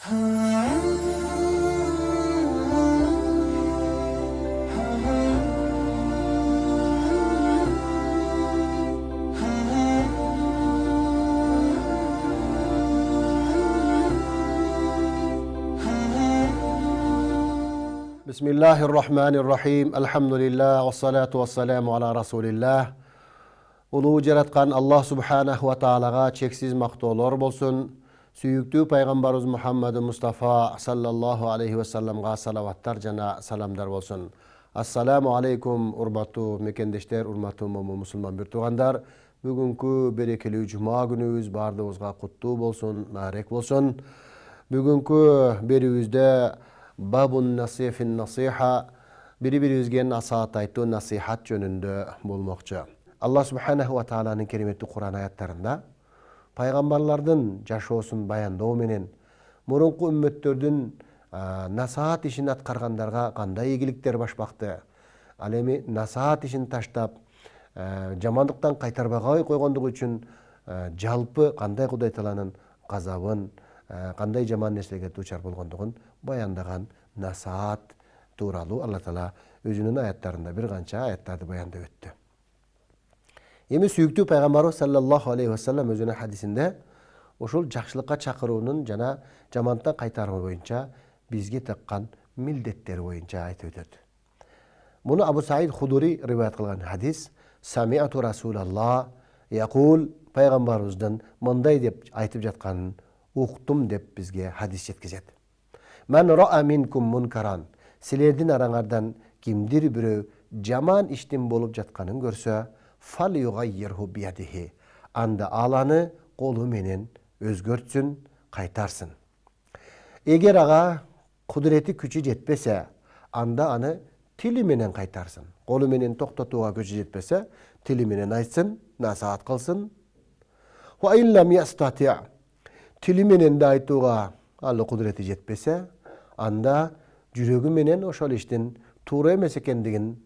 Bismillahirrahmanirrahim. Alhamdulillah, wassalatu wassalamu ala rasulillah. Улуу жараткан Аллах субханаху ва таалага чексиз мактоолор болсун. Сүйүктүү пайгамбарыбыз Мухаммад Мустафа саллаллаху алейхи ва салламга салаваттар жана саламдар болсун. Ассаламу алейкум, урматтуу мекендештер, урматтуу мусулман бир туугандар. Бүгүнкү берекелүү жума күнүбүз баардыгыбызга куттуу болсун, маарек болсун. Бүгүнкү берүүбүздө Бабун насифин насиха, бири-бирибизге насаат айтуу, насихат жөнүндө болмокчу. Аллах субханаху ва тааланын кереметтүү Кур'ан аяттарында пайгамбарлардын жашоосун баяндоо менен мурунку үммөттөрдүн насаат ишин аткаргандарга кандай ийгиликтер башпакты, ал эми насаат ишин таштап жамандыктан кайтарбагай койгондугу үчүн жалпы кандай Кудай Тааланын газабын, кандай жаман нерселерге дуучар болгондугун баяндаган насаат тууралуу Алла Таала өзүнүн аяттарында бир канча аяттарды баяндап өттү. Эми сүйүктүү пайгамбарыбыз саллаллаху алейхи ва саллам өзүнүн хадисинде ошол жакшылыкка чакыруунун жана жамандыктан кайтаруу боюнча бизге таккан милдеттер боюнча айтып өтөт. Муну Абу Саид Худури риваят кылган хадис: "Самиату Расулаллах якул", пайгамбарыбыздын мындай деп айтып жатканын уктум деп бизге хадис жеткизет. "Мен ра'a минкум мункаран", силердин араңардан кимдир бирөө жаман иштин болуп жатканын көрсө, "Фал югаййирху биядихи", анда аланы колу менен өзгөртсүн, кайтарсын. Эгер ага кудурети күчү жетпесе, анда аны тили менен кайтарсын. Колу менен токтотууга күчү жетпесе, тили менен айтсын, насаат кылсын. "Ва иллам ястати", тили менен да айтууга ал кудурети жетпесе, анда жүрөгү менен ошол иштин туура эмес экендигин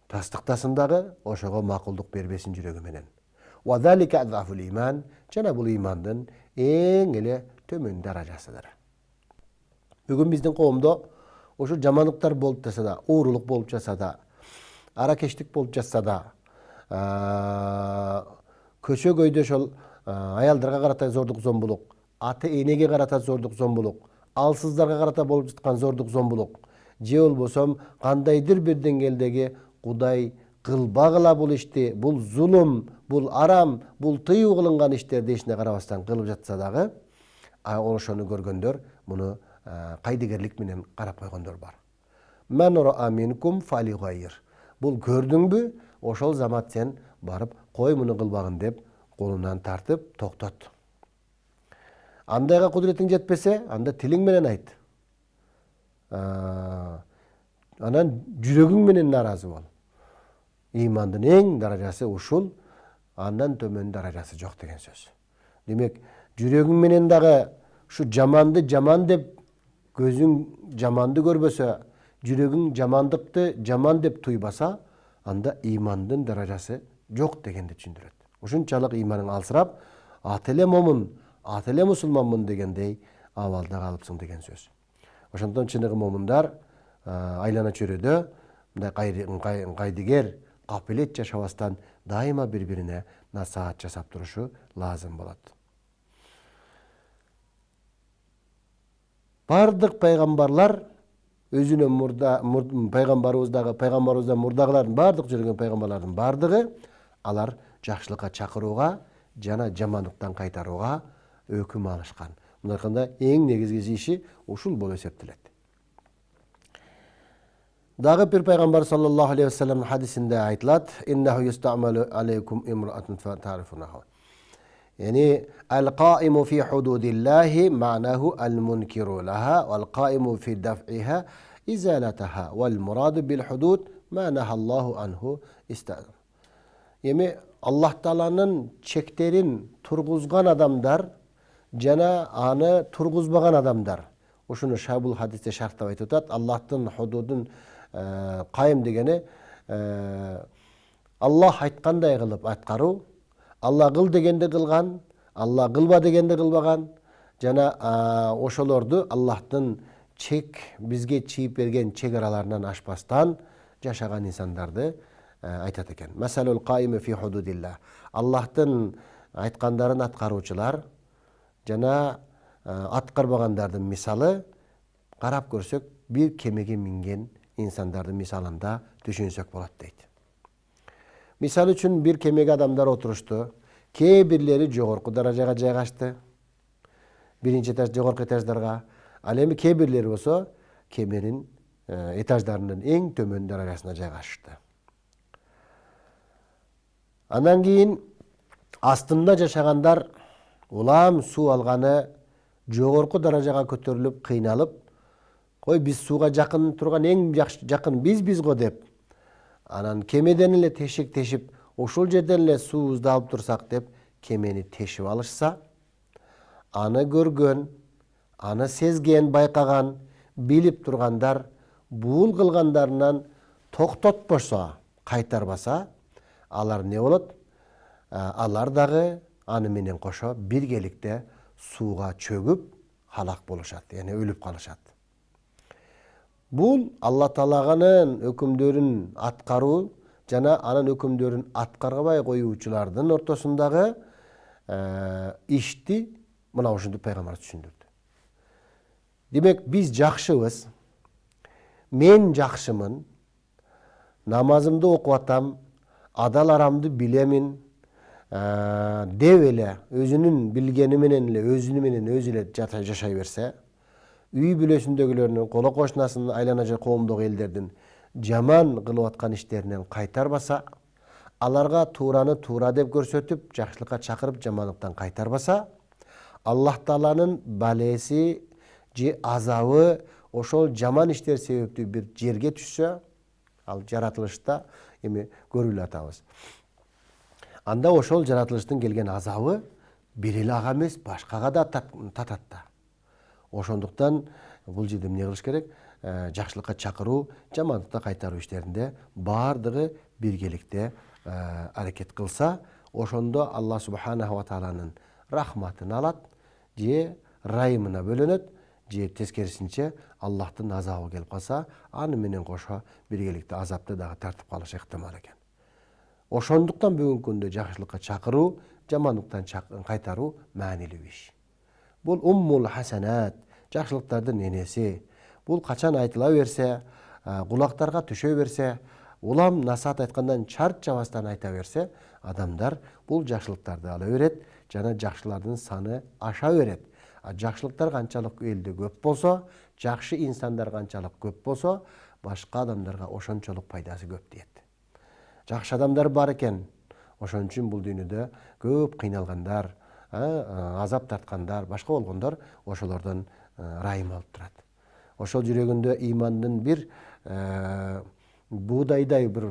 тастыктасын дагы, ошого макулдук бербесин жүрөгү менен. "Ва залика азафул иман", жана бул имандын эң эле төмөн даражасыдыр. Бүгүн биздин коомдо ошо жамандыктар болуп жатса да, уурулук болуп жатса да, аракештик болуп жатса да, көчө көйдө ошол аялдарга карата зордук зомбулук, ата энеге карата зордук зомбулук, алсыздарга карата болуп жаткан зордук зомбулук, же болбосо кандайдыр бир деңгээлдеги Кудай кылбагыла бул ишти, бул зулум, бул арам, бул тыюу кылынган иштерди эчине карабастан кылып жатса дагы, ошону көргөндөр муну кайдыгерлик менен карап койгондор бар. "Мен ра'a минкум фалигайр", бул көрдүңбү, ошол замат сен барып кой муну кылбагын деп колунан тартып токтот. Андайга кудуретиң жетпесе, анда тилиң менен айт. Анан жүрөгүң менен наразы бол. Имандын эң даражасы ушул, андан төмөн даражасы жок деген сөз. Демек, жүрөгүң менен дагы ушу жаманды жаман деп, көзүң жаманды көрбөсө, жүрөгүң жамандыкты жаман деп туйбаса, анда имандын даражасы жок дегенди түшүндүрөт. Ушунчалык иманың алсырап, ателе момун, ателе мусулманмын дегендей абалда калыпсың деген сөз. Ошондон чыныгы момундар айлана чөйрөдө мындай кайдыгер, капилет жашабастан дайыма бири-бирине насаат жасап турушу лазым болот. Бардык пайгамбарлар өзүнөн пайгамбарыбыздан мурдагылардын бардык жүргөн пайгамбарлардын бардыгы алар жакшылыкка чакырууга жана жамандыктан кайтарууга өкүм алышкан. Мындайканда эң негизги иши ушул болуп эсептелет. Дагы бир пайгамбар саллаллаху алейхи ва салламдын хадисинде айтылат: "Иннаху юстамалу алейкум имраатун фатарифунаху". Yani al-qaimu fi hududillahi ma'nahu al-munkiru laha wal-qaimu fi daf'iha izalataha wal-muradu bil-hudud ma nahallahu anhu ista'an. Yani Allah Taala'nın çekterin turguzgan adamlar jana аны turguzbagan adamlar. Ошону Шабул хадисте шарттап айтып атат. Аллахтын худудун кайым дегени Аллах айткандай кылып аткаруу, Алла кыл дегенде кылган, Алла кылба дегенде кылбаган, жана ошолорду Аллахтын бизге чийип берген чек араларынан ашпастан жашаган инсандарды айтат экен. Масалул каими фи худудилла. Аллахтын айткандарын аткаруучулар жана аткарбагандардын мисалы карап көрсөк бир кемеге минген инсандардын мисалында түшүнсөк болот дейт. Мисал үчүн бир кемеге адамдар отурушту. Кээ бирлери жогорку даражага жайгашты. Биринчи этаж жогорку этаждарга. Ал эми кээ бирлери болсо кеменин этаждарынын эң төмөн даражасына жайгашышты. Андан кийин астында жашагандар улам суу алганы жогорку даражага көтөрүлүп кыйналып, кой биз сууга жакын турган эң жакын биз го деп, анан кемеден эле тешик тешип, ошол жерден эле суубузду алып турсак деп кемени тешип алышса, аны көргөн, аны сезген, байкаган, билип тургандар бул кылгандарынан токтотпошо, кайтарбаса, алар не болот? Алар дагы аны менен кошо биргеликте сууга чөгүп халак болушат, яны өлүп калышат. Бул Алла Таалаганын өкүмдөрүн аткаруу жана анын өкүмдөрүн аткарбай коюучулардын ортосундагы ишти мына ушинтип пайгамбар түшүндүрдү. Демек биз жакшыбыз. Мен жакшымын. Намазымды окуп атам, адал арамды билемин. Деп эле өзүнүн билгени менен эле өзүнү менен өзү эле жашай берсе, үй бүлөсүндөгүлөрдүн, коло кошунасынын, айлана жер коомдогу элдердин жаман кылып аткан иштеринен кайтарбаса, аларга туураны туура деп көрсөтүп, жакшылыкка чакырып, жамандыктан кайтарбаса, Аллах Тааланын балеси же азабы ошол жаман иштер себептүү бир жерге түшсө, ал жаратылышта эми көрүп атабыз. Анда ошол жаратылыштын келген азабы бир эле ага эмес, башкага да татат да. Ошондуктан бул жерде эмне кылыш керек? Жакшылыкка чакыруу, жамандыкта кайтаруу иштеринде бардыгы биргеликте аракет кылса, ошондо Алла Субханаху ва Тааланын рахматын алат, же райымына бөлөнөт, же тескерисинче Аллахтын азабы келип калса, аны менен кошо биргеликте азапты дагы тартып калышы ыктымал экен. Ошондуктан бүгүнкү күндө жакшылыкка чакыруу, жамандыктан кайтаруу маанилүү иш. Бул уммул хасанат, жакшылыктардын энеси. Бул качан айтыла берсе, кулактарга түшө берсе, улам насаат айткандан чарчабастан айта берсе, адамдар бул жакшылыктарды ала берет, жана жакшылардын саны аша берет. Жакшылыктар канчалык элде көп болсо, жакшы инсандар канчалык көп болсо, башка адамдарга ошончолук пайдасы көп дейт. Жакшы адамдар бар экен. Ошон үчүн бул дүйнөдө көп кыйналгандар, азап тарткандар, башка болгондор ошолордон райым алып турат. Ошол жүрөгүндө имандын бир буудайдай бир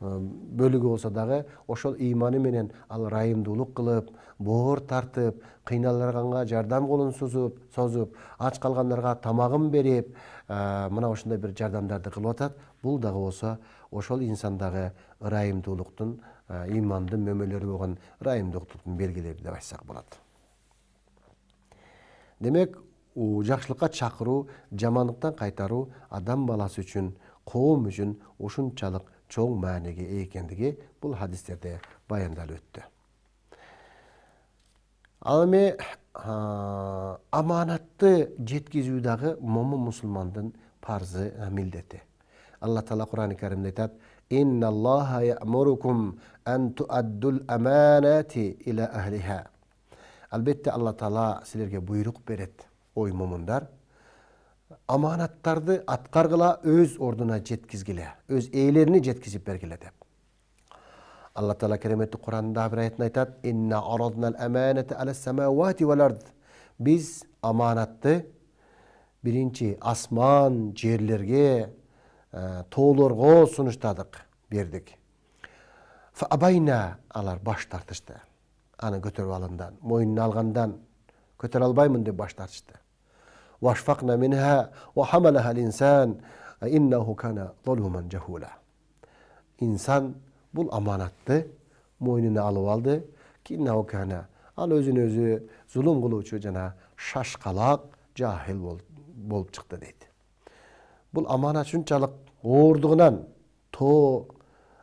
бөлүгү болсо дагы, ошол иманы менен ал райымдуулук кылып, боор тартып, кыйналганга жардам колун созуп, ач калгандарга тамагын берип, мына ушундай бир жардамдарды кылып атат. Бул дагы болсо ошол инсандагы ырайымдуулуктун, имандын мөмөлөрү болгон ырайымдуулуктун белгилери деп айтсак болот. Демек, жакшылыкка чакыруу, жамандыктан кайтаруу адам баласы үчүн, коом үчүн ушунчалык чоң мааниге ээ экендиги бул хадистерде баяндалып өттү. Ал эми аманатты жеткизүү дагы момун мусулмандын парзы, милдети. Алла Таала Кур'ан-ы Каримде айтат: "Инналлаха я'мурукум ан ту'аддул аманати ила ахлиха." Албетте Алла Таала силерге буйрук берет, ой момундар, аманаттарды аткаргыла, өз ордуна жеткизгиле, өз ээлерине жеткизип бергиле деп. Алла Таала кереметтүү Кур'анда бир аятында айтат: "Инна араднал аманата ала самавати вал ард." Биз аманатты биринчи асман, жерлерге, тоолорго сунуштадык, бердик. Фа абайна, алар баш тартышты. Аны көтөрүп алгандан, мойнуна алгандан, көтөрө албаймын деп баш тартышты. Вашфакна минха ва хамалаха ал-инсан иннаху кана залуман жахула. Инсан бул аманатты мойнуна алып алды. Иннаху кана, Ал өзүнө өзү зулум кылуучу жана шашкалак жахил болуп чыкты дейт. Бул аманат ушунчалык ооругунан тоо,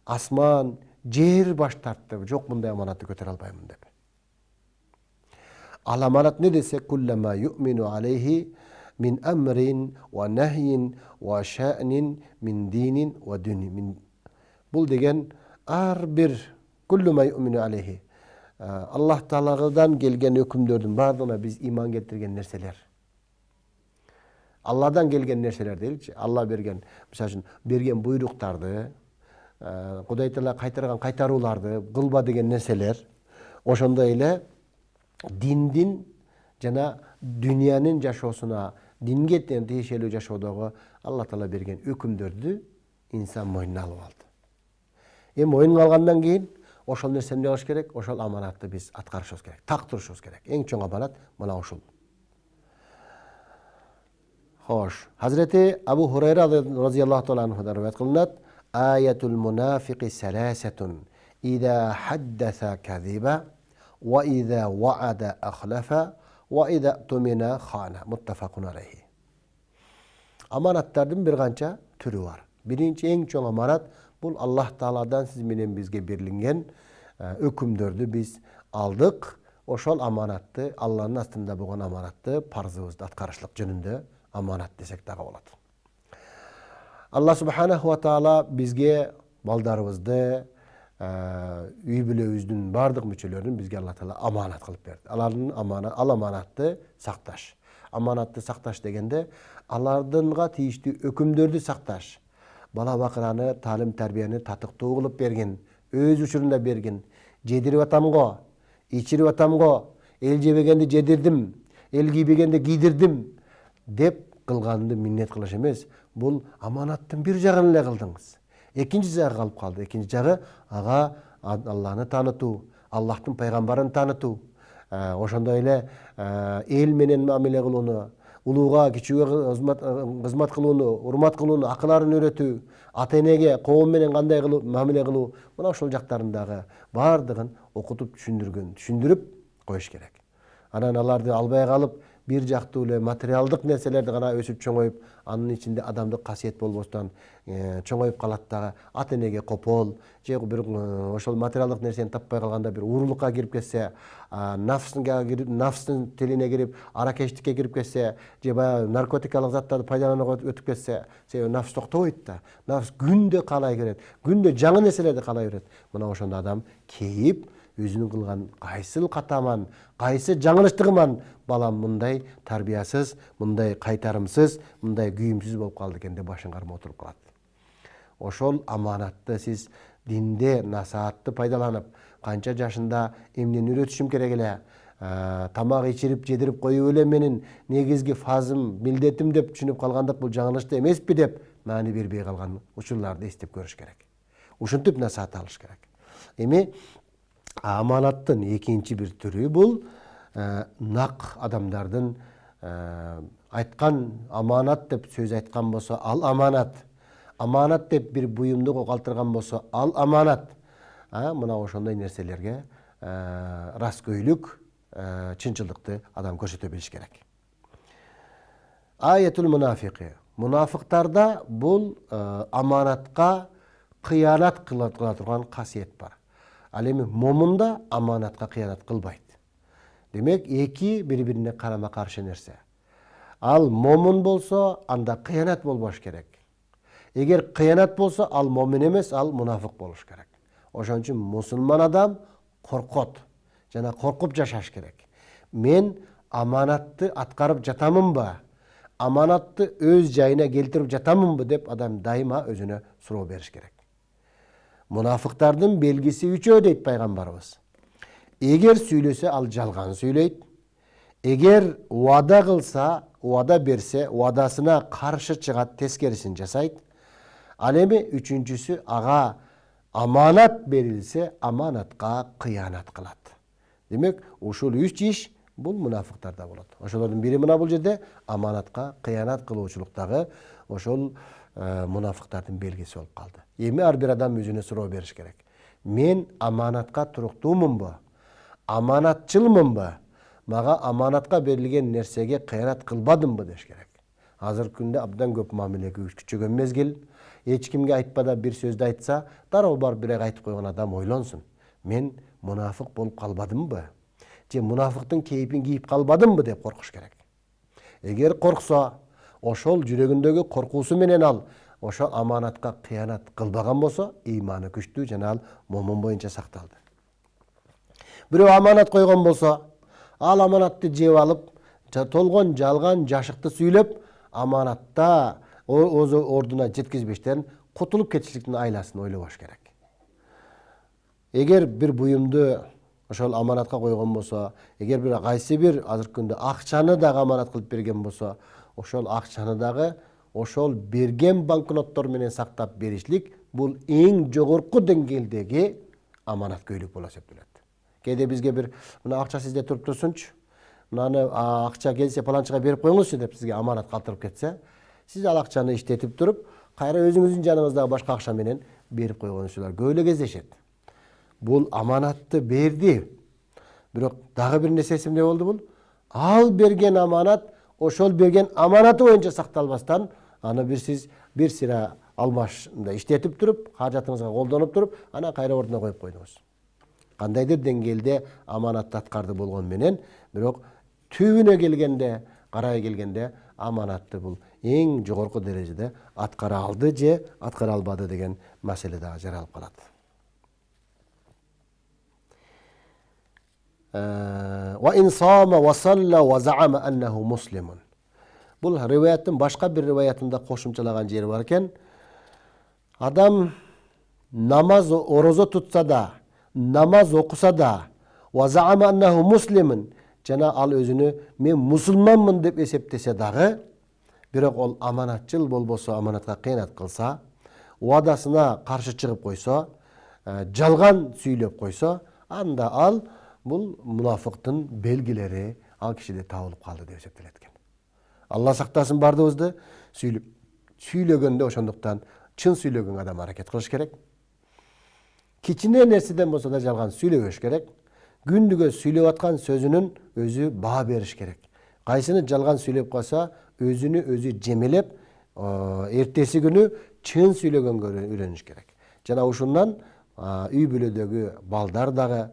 асман, жер баш тартты. Жок, мындай аманатты көтөрө албаймын деп. Ал аманат не десе, куллама ю'мину алейхи мин амрин ва нахйин ва ша'нин мин динин ва дунин. Бул деген ар бир куллама ю'мину алейхи. Аллах Таалагадан келген өкүмдөрдүн бардыгына биз иман келтирген нерселер. Алладан келген нерселер дейли. Алла берген, мисалы үчүн берген буйруктарды, Кудай Таала кайтарган кайтарууларды кылба деген нерселер. Ошондой эле диндин жана дүйнөнүн жашоосуна, динге тиешелүү жашоодогу Алла Таала берген өкүмдөрдү инсан мойнуна алып алды. Мойнуна алгандан кийин ошол нерсени эмне кылыш керек? Ошол аманатты биз аткарышыбыз керек, так турушубуз керек. Эң чоң аманат мына ушул. Хош, Hazreti Abu Hurayra radhiyallahu ta'ala anhudan riwayat kılınat. Ayatul munafiqi salasatun. İza haddasa kaziba ve iza wa'ada akhlafa ve iza tumina khana. Muttafaqun aleyhi. Amanatlardan bir kança türü var. Birinci en çok amanat bu Allah Taala'dan siz menen bizge berilingen ökümdördü biz aldık. Oşol amanatты Allah'ın astında bolgan amanatты parzыбызды atkarışlık jönündө amanat desek daga bolot. Allah Subhanahu wa Taala bizge baldarыбызды, үй бүлөбүздүн бардык мүчөлөрүн bizge Allah Taala amanat kılıp berdi. Al amanatты сакташ. Amanatты сакташ дегенде алардынга тийиштүү өкүмдөрдү сакташ. Бала бакыраны, талим тарбияны татыктуу кылып берген, өз учурунда берген, жедирип атамго, ичирип атамго, эл жебегенди жедирдим, эл кийбегенди кийдирдим деп кылганды миннет кылыш эмес. Бул аманаттын бир жагын эле кылдыңыз. Экинчи жагы калып калды. Экинчи жагы ага Аллахны таанытуу, Аллахтын пайгамбарын таанытуу, ошондой эле эл менен мамиле кылууну, улууга, кичүүгө кызмат кылууну, урмат кылууну, акыларын үйрөтүү, ата-энеге, коом менен кандай мамиле кылуу, мына ошол жактарындагы бардыгын окутуп түшүндүрүп коюш керек. Анан аларды албай калып, бир жактуу эле материалдык нерселерди гана өсүп чоңоюп, анын ичинде адамдык касиет болбостон чоңоюп калат дагы, ата-энеге копол, же бир ошол материалдык нерсени таппай калганда бир уурулукка кирип кетсе, нафстын тилине кирип, аракечтикке кирип кетсе, же баягы наркотикалык заттарды пайдаланууга өтүп кетсе, себеби нафс токтобойт да. Нафс күндө каалай берет, күндө жаңы нерселерди каалай берет. Мына ошондо адам кейип, өзүнүн кылган кайсыл катаман, кайсы жаңылыштыгыман балам мындай тарбиясыз, мындай кайтарымсыз, мындай күйүмсүз болуп калды экен деп башын кармап отуруп калат. Ошол аманатты сиз динде насаатты пайдаланып, канча жашында эмнени үйрөтүшүм керек эле, тамак ичирип жедирип коюп эле менин негизги фазым, милдетим деп түшүнүп калгандык бул жаңылышты эмеспи деп маани бербей калган учурларды эстеп көрүш керек. Ушинтип насаат алыш керек. Эми аманаттын экинчи бир түрү бул нак адамдардын айткан аманат деп сөз айткан болсо ал аманат. Аманат деп бир буюмду калтырган болсо ал аманат. Мына ошондой нерселерге раскөйлүк, чынчылыкты адам көрсөтө билиш керек. Аятул мунафиqi. Мунафыктарда бул аманатка кыянат кыла турган касиет бар. Ал эми момунда аманатка кыянат кылбайт. Демек, эки бири-бирине карама каршы нерсе. Ал момун болсо, анда кыянат болбош керек. Эгер кыянат болсо, ал момун эмес, ал мунафык болуш керек. Ошон үчүн мусулман адам коркот жана коркуп жашаш керек. Мен аманатты аткарып жатамынбы? Аманатты өз жайына келтирип жатамынбы деп адам дайыма өзүнө суроо бериш керек. Мунафыктардын белгиси үчөө дейт пайгамбарыбыз. Эгер сүйлөсө ал жалган сүйлөйт. Эгер уада кылса, уада берсе, уадасына каршы чыгат, тескерисин жасайт. Ал эми үчүнчүсү ага аманат берилсе, аманатка кыянат кылат. Демек, ушул үч иш бул мунафыктарда болот. Ошолордун бири мына бул жерде аманатка кыянат кылуучулуктагы ошол мунафыктардын белгиси болуп калды. Эми ар бир адам өзүнө суроо бериш керек. Мен аманатка туруктуумунбу? аманатчылмынбы, мага аманатка берилген нерсеге кыянат кылбадымбы деш керек. Азыр күндө абдан көп мамиле күчөгөн мезгил. Эч кимге айтпада бир сөздү айтса, дароо бар бирек айтып койгон адам ойлонсун. Мен мунафык болуп калбадымбы? Же мунафыктын кейпин кийип калбадымбы деп коркуш керек. Эгер корксо, ошол жүрөгүндөгү коркуусу менен ал ошо аманатка кыянат кылбаган болсо, ыйманы күчтүү жана ал момун боюнча сакталды. Бирөө аманат койгон болсо, ал аманатты жеп алып, толгон жалган жашыкты сүйлөп, аманатта ордуна жеткизбештен кутулуп кетишликтин айласын ойлобош керек. Эгер бир буюмду ошол аманатка койгон болсо, эгер бир кайсы бир азыркы күндө акчаны дагы аманат кылып берген болсо, ошол акчаны дагы ошол берген банкноттор менен сактап беришлик бул эң жогорку деңгээлдеги аманаткөйлүк болуп эсептелет. Кээде бизге бир мына акча сизде туруп турсунчу, мынаны акча келсе паланчыга берип коюңузчу деп сизге аманат калтырып кетсе, сиз ал акчаны иштетип туруп, кайра өзүңүздүн жаныңыздагы башка акча менен берип койгончулар көп эле кездешет. Бул аманатты берди. Бирок дагы бир нерсе эсимде болду бул. Ал берген аманат ошол берген аманаты боюнча сакталбастан, аны сиз бир сыра алмашында иштетип туруп, кажатыңызга колдонуп туруп, ана кайра ордуна коюп койдуңуз. Кандайдыр деңгээлде аманатты аткарды болгон менен, бирок түбүнө келгенде, карай келгенде аманатты бул эң жогорку дережеде аткара алды же аткара албады деген маселе дагы жаралып калат. Ва инсама ва салла ва заама аннаху муслимун. Бул риваяттын башка бир риваятында кошумчалаган жери бар экен. Адам намаз орозо тутса да, намаз окуса да, ва заама аннаху муслимун, жана ал өзүнү мен мусулманмын деп эсептесе дагы, бирок ол аманатчыл болбосо, аманатка кыянат кылса, уадасына каршы чыгып койсо, жалган сүйлөп койсо, анда ал бул мунафыктын белгилери ал кишиде табылып калды деп эсептелет экен. Алла сактасын бардыгыбызды сүйлөгөндө ошондуктан чын сүйлөгөн адам аракет кылыш керек. Кичине нерседен болсо да жалган сүйлөбөш керек. Күндүгө сүйлөп аткан сөзүнүн өзү баа бериш керек. Кайсыны жалган сүйлөп калса, өзүнү өзү жемелеп, эртеси күнү чын сүйлөгөнгө үйрөнүш керек. Жана ушундан үй бүлөдөгү балдар дагы,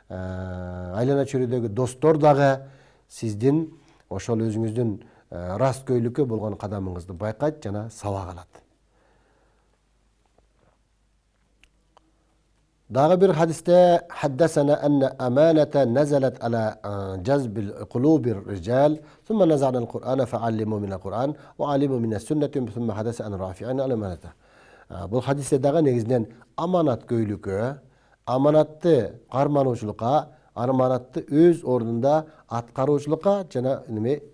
айлана чөйрөдөгү достор дагы сиздин ошол өзүңүздүн расткөйлүккө болгон кадамыңызды байкайт жана сабак алат. Дагы бир хадисте хаддасана анна аманата назалат ала жазбил кулубир риджал, thumma nazalna al-Qur'ana fa'allimu min al-Qur'an wa 'alimu min as-sunnati thumma hadasa an rafi'an al-amanata. Бул хадисте дагы негизинен аманаткөйлүккө, аманатты кармануучулукка, аманатты өз ордунда аткаруучулукка жана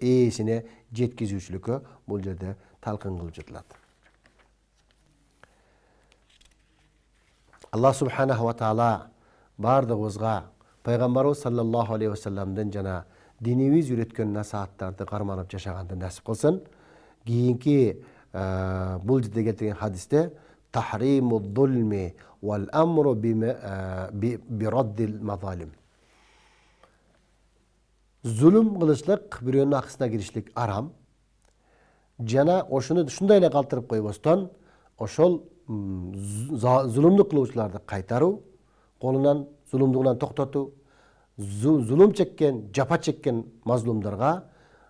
ээсине жеткизүүчүлүккө бул жерде талкын кылып жатылат. Аллах субханаху ва таала бардыгыбызга пайгамбарыбыз саллаллаху алейхи ва салламдын жана динибиз үйрөткөн насааттарды карманып жашаганды насип кылсын. Кийинки бул жерде келтирген хадисте tahrimu zulmi wal amru bi raddil mazalim. Zulüm kılışlık, birinin akısına girişlik aram. Jana oşunu şunday эле калтырып койбостон, ошол zulümlük кылуучуларды кайтаруу, колунан zulümдүгүнөн токтотуу, zulüm чеккен, жапа чеккен мазлумдарга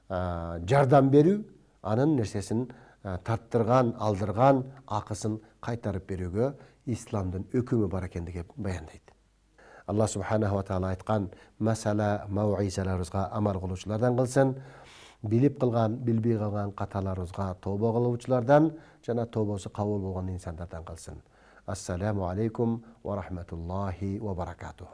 жардам берүү, анын нерсесин тарттырган, алдырган акысын кайтарып берүүгө исламдын өкүмү бар экендиги баяндайт. Аллах субханаху ва таала айткан масала мауизаларыбызга амал кылуучулардан кылсын, билип кылган, билбей калган каталарыбызга тобо кылуучулардан жана тобосу кабыл болгон инсандардан кылсын. Ассаламу алейкум ва рахматуллахи ва баракатух.